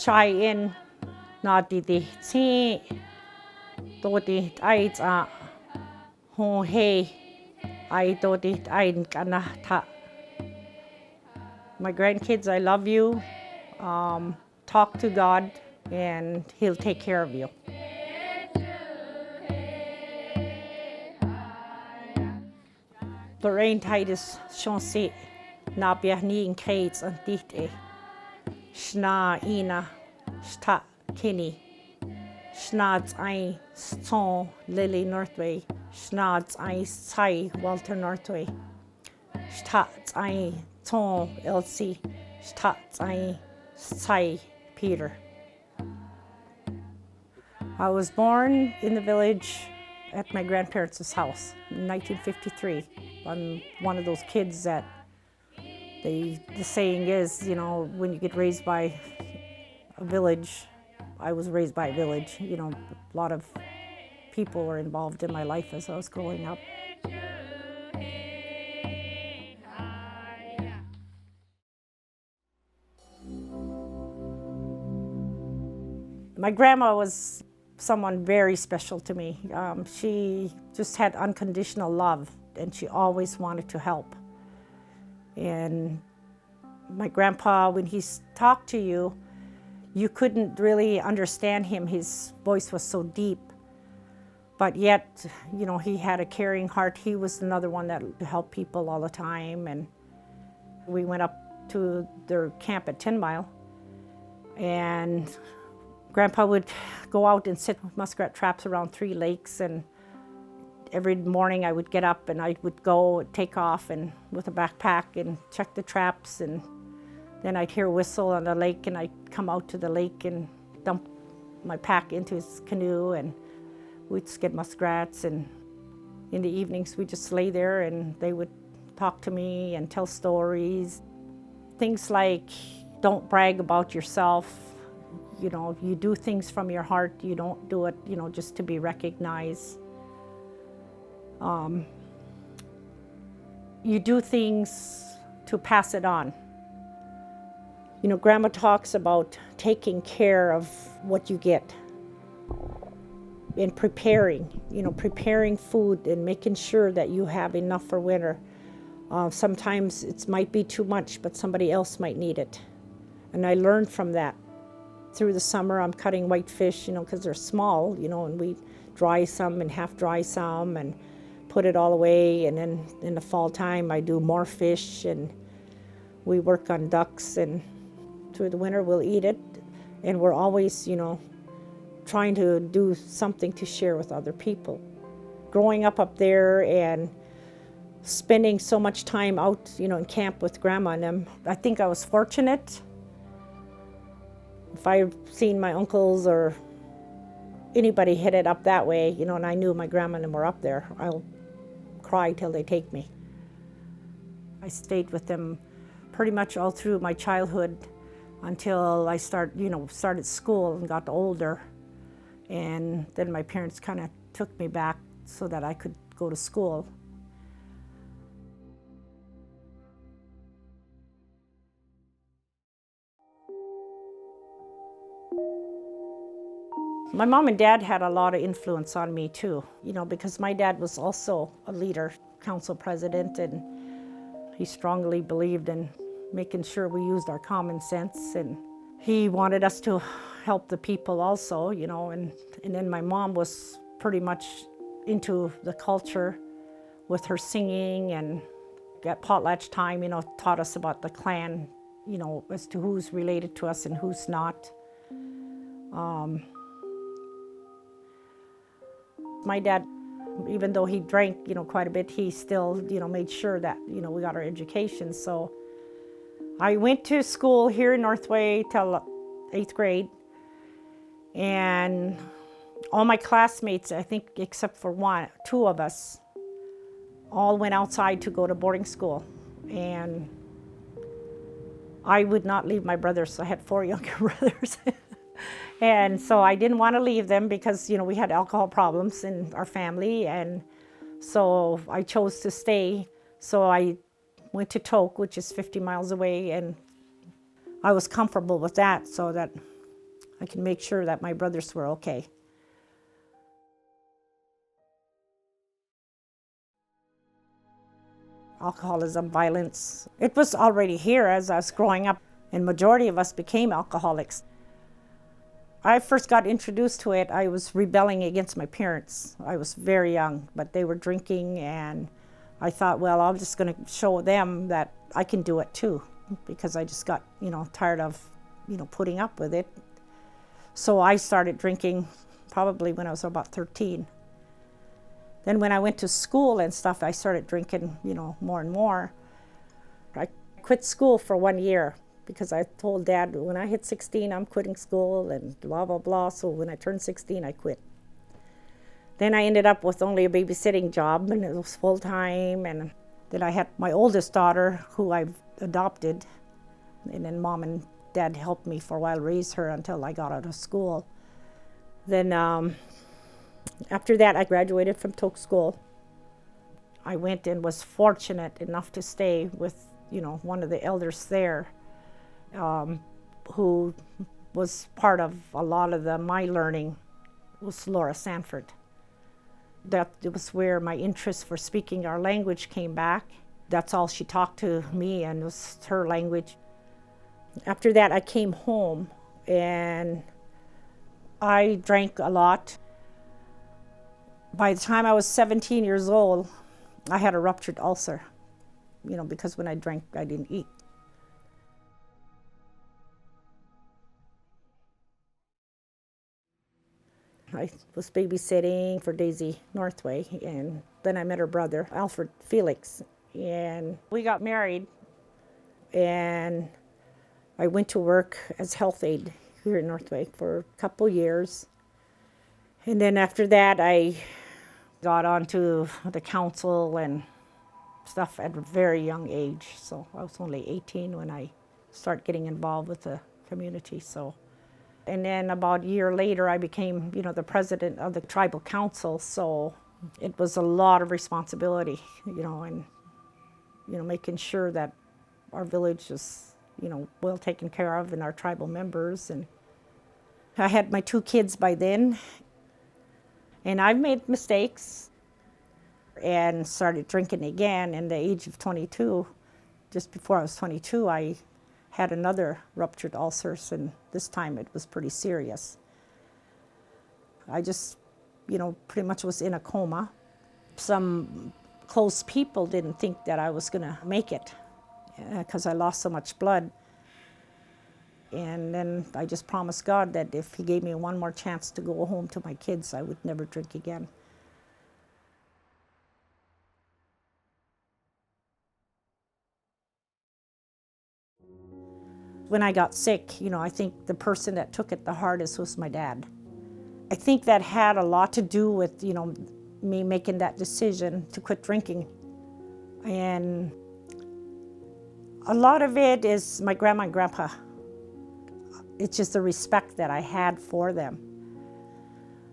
chai in na di si to di ai cha ho he ai to di ai kana tha. My grandkids, I love you. Talk to God and He'll take care of you. Lorraine, Titus, Chancy, Nabia ni in Kates and Dite, Shna Ina, Shta Kinney, Schnads I Son Lily Northway, Schnads I Sai Walter Northway, Shtats I Ton Elsie, Shtats I Sai Peter. I was born in the village at my grandparents' house in 1953. I'm one of those kids that the saying is, you know, when you get raised by a village, I was raised by a village, you know, a lot of people were involved in my life as I was growing up. My grandma was someone very special to me. She just had unconditional love, and she always wanted to help. And my grandpa, when he talked to you, you couldn't really understand him. His voice was so deep. But yet, you know, he had a caring heart. He was another one that helped people all the time. And we went up to their camp at 10 Mile, and Grandpa would go out and sit with muskrat traps around 3 lakes, and every morning I would get up and I would go take off and with a backpack and check the traps, and then I'd hear a whistle on the lake and I'd come out to the lake and dump my pack into his canoe, and we'd skid muskrats, and in the evenings we'd just lay there and they would talk to me and tell stories. Things like, don't brag about yourself. You know, you do things from your heart. You don't do it, you know, just to be recognized. You do things to pass it on. You know, Grandma talks about taking care of what you get and preparing food and making sure that you have enough for winter. Sometimes it might be too much, but somebody else might need it. And I learned from that. Through the summer, I'm cutting whitefish, you know, because they're small, you know, and we dry some and half dry some and put it all away. And then in the fall time, I do more fish, and we work on ducks, and through the winter, we'll eat it. And we're always, you know, trying to do something to share with other people. Growing up there and spending so much time out, you know, in camp with Grandma and them, I think I was fortunate. If I've seen my uncles or anybody headed up that way, you know, and I knew my grandma and them were up there, I'll cry till they take me. I stayed with them pretty much all through my childhood until I started school and got older. And then my parents kind of took me back so that I could go to school. My mom and dad had a lot of influence on me too, you know, because my dad was also a leader, council president, and he strongly believed in making sure we used our common sense, and he wanted us to help the people also, you know, and then my mom was pretty much into the culture with her singing, and at potlatch time, you know, taught us about the clan, you know, as to who's related to us and who's not. My dad, even though he drank, you know, quite a bit, he still, you know, made sure that, you know, we got our education. So I went to school here in Northway till 8th grade, and all my classmates, I think except for two of us, all went outside to go to boarding school. And I would not leave my brothers, so I had 4 younger brothers. And so I didn't want to leave them because, you know, we had alcohol problems in our family, and so I chose to stay. So I went to Tok, which is 50 miles away, and I was comfortable with that, so that I can make sure that my brothers were okay. Alcoholism, violence, it was already here as I was growing up, and majority of us became alcoholics. I first got introduced to it, I was rebelling against my parents. I was very young, but they were drinking, and I thought, well, I'm just going to show them that I can do it too, because I just got, tired of, putting up with it. So I started drinking probably when I was about 13. Then when I went to school and stuff, I started drinking, more and more. I quit school for 1 year because I told Dad, when I hit 16, I'm quitting school and blah, blah, blah. So when I turned 16, I quit. Then I ended up with only a babysitting job, and it was full-time. And then I had my oldest daughter, who I adopted, and then Mom and Dad helped me for a while raise her until I got out of school. Then after that, I graduated from Toke School. I went and was fortunate enough to stay with, one of the elders there, who was part of a lot of my learning, was Laura Sanford. That was where my interest for speaking our language came back. That's all she talked to me, and it was her language. After that, I came home, and I drank a lot. By the time I was 17 years old, I had a ruptured ulcer, because when I drank, I didn't eat. I was babysitting for Daisy Northway, and then I met her brother, Alfred Felix, and we got married, and I went to work as health aide here in Northway for a couple years. And then after that, I got onto the council and stuff at a very young age. So I was only 18 when I started getting involved with the community. And then about a year later, I became, the president of the tribal council. So it was a lot of responsibility, and, making sure that our village is, well taken care of, and our tribal members. And I had my 2 kids by then, and I've made mistakes and started drinking again in the age of 22. Just before I was 22, I had another ruptured ulcers, and this time it was pretty serious. I just, pretty much was in a coma. Some close people didn't think that I was going to make it because I lost so much blood. And then I just promised God that if He gave me one more chance to go home to my kids, I would never drink again. When I got sick, I think the person that took it the hardest was my dad. I think that had a lot to do with, me making that decision to quit drinking. And a lot of it is my grandma and grandpa. It's just the respect that I had for them.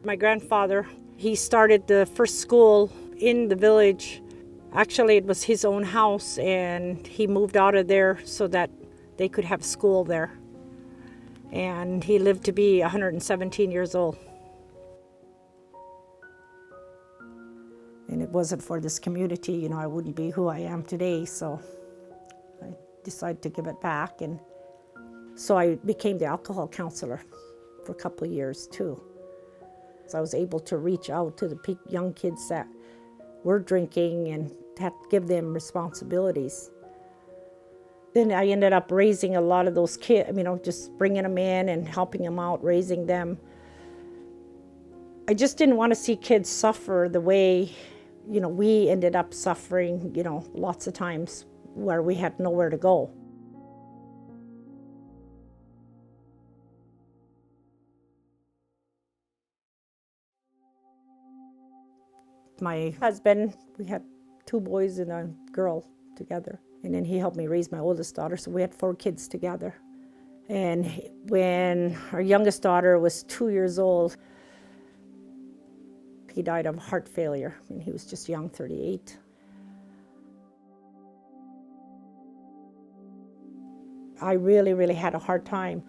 My grandfather, he started the first school in the village. Actually, it was his own house, and he moved out of there so that they could have school there. And he lived to be 117 years old. And it wasn't for this community, I wouldn't be who I am today, so I decided to give it back. And so I became the alcohol counselor for a couple of years too. So I was able to reach out to the young kids that were drinking and had to give them responsibilities. Then I ended up raising a lot of those kids, just bringing them in and helping them out, raising them. I just didn't want to see kids suffer the way, we ended up suffering, lots of times where we had nowhere to go. My husband, we had 2 boys and a girl together. And then he helped me raise my oldest daughter, so we had 4 kids together. And when our youngest daughter was 2 years old, he died of heart failure, and he was just young, 38. I really, really had a hard time.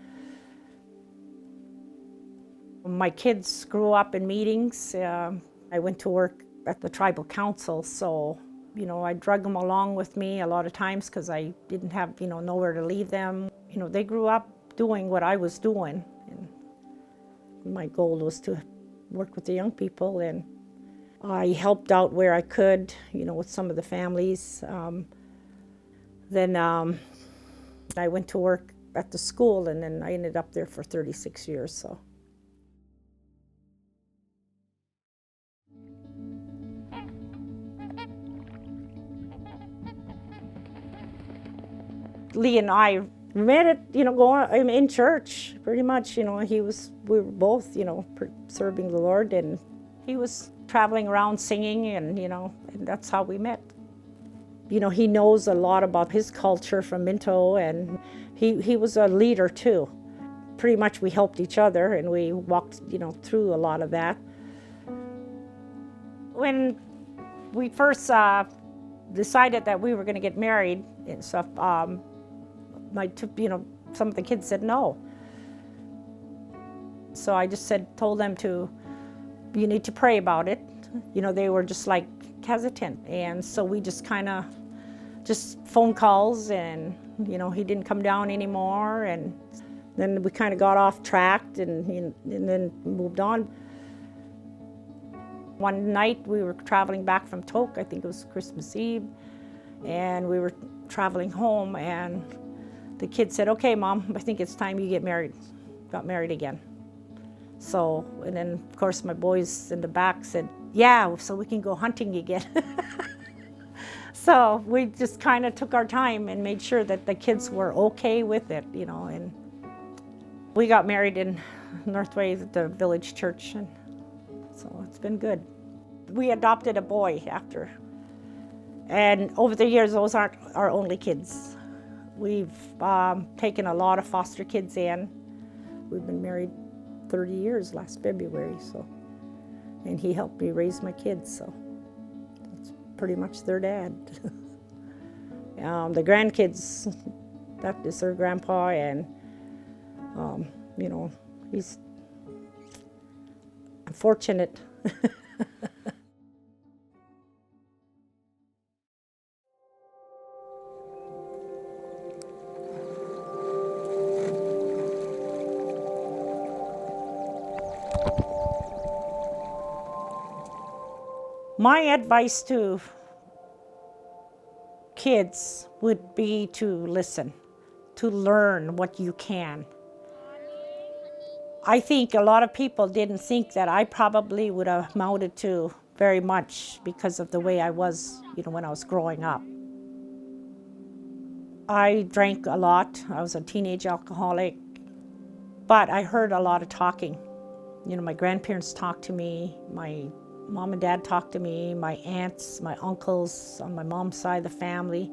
My kids grew up in meetings. I went to work at the tribal council, so I drug them along with me a lot of times because I didn't have nowhere to leave them. They grew up doing what I was doing, and my goal was to work with the young people, and I helped out where I could, with some of the families. Then I went to work at the school, and then I ended up there for 36 years. So. Lee and I met at, going in church, pretty much. We were both, serving the Lord, and he was traveling around singing, and that's how we met. He knows a lot about his culture from Minto, and he was a leader too. Pretty much we helped each other, and we walked, through a lot of that. When we first decided that we were going to get married and stuff, some of the kids said no. So I just told them you need to pray about it. They were just like hesitant. And so we just just phone calls, and, he didn't come down anymore. And then we kind of got off track and then moved on. One night we were traveling back from Tok, I think it was Christmas Eve, and we were traveling home, and the kid said, "Okay, Mom, I think it's time you get married." Got married again. So, and then of course my boys in the back said, "Yeah, so we can go hunting again." So we just kind of took our time and made sure that the kids were okay with it, and we got married in Northway at the village church, and so it's been good. We adopted a boy after, and over the years, those aren't our only kids. We've taken a lot of foster kids in. We've been married 30 years last February, so, and he helped me raise my kids, so that's pretty much their dad. The grandkids, that is their grandpa, and he's unfortunate. My advice to kids would be to listen, to learn what you can. I think a lot of people didn't think that I probably would have amounted to very much because of the way I was, when I was growing up. I drank a lot. I was a teenage alcoholic, but I heard a lot of talking. My grandparents talked to me, my Mom and Dad talked to me, my aunts, my uncles on my mom's side of the family.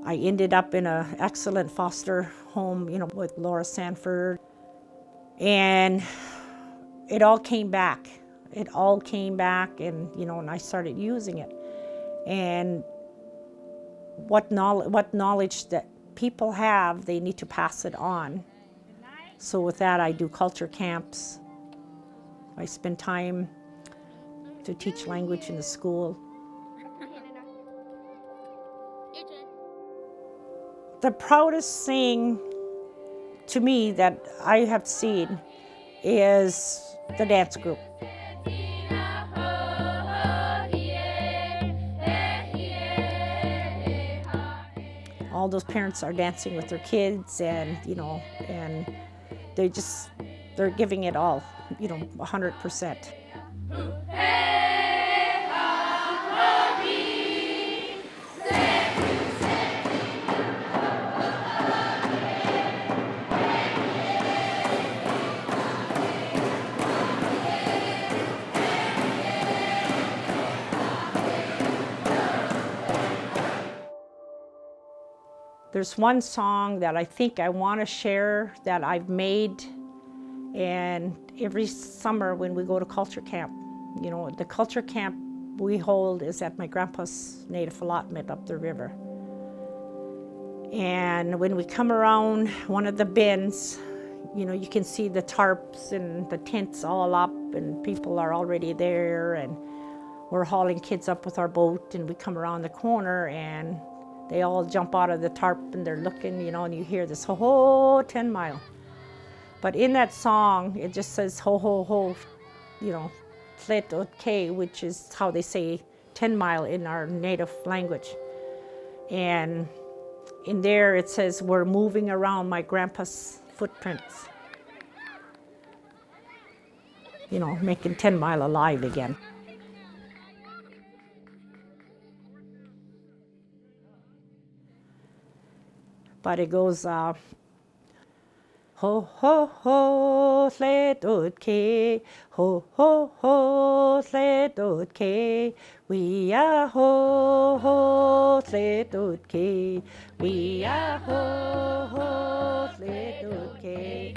I ended up in an excellent foster home, with Laura Sanford. And it all came back. It all came back, and, and I started using it. And what knowledge that people have, they need to pass it on. So with that, I do culture camps. I spend time to teach language in the school. The proudest thing to me that I have seen is the dance group. All those parents are dancing with their kids, and and they're giving it all, 100%. There's one song that I think I want to share that I've made, and every summer when we go to culture camp, the culture camp we hold is at my grandpa's native allotment up the river. And when we come around one of the bends, you can see the tarps and the tents all up, and people are already there, and we're hauling kids up with our boat, and we come around the corner, and they all jump out of the tarp, and they're looking, and you hear this, ho, ho, 10 mile. But in that song, it just says, ho, ho, ho, tlet ke, which is how they say 10 mile in our native language. And in there it says, we're moving around my grandpa's footprints. Making 10 mile alive again. But it goes, ho, ho, ho, tlet ke, ho, ho, ho, tlet ke, we are ho, ho, tlet ke, we are ho, ho, tlet ke.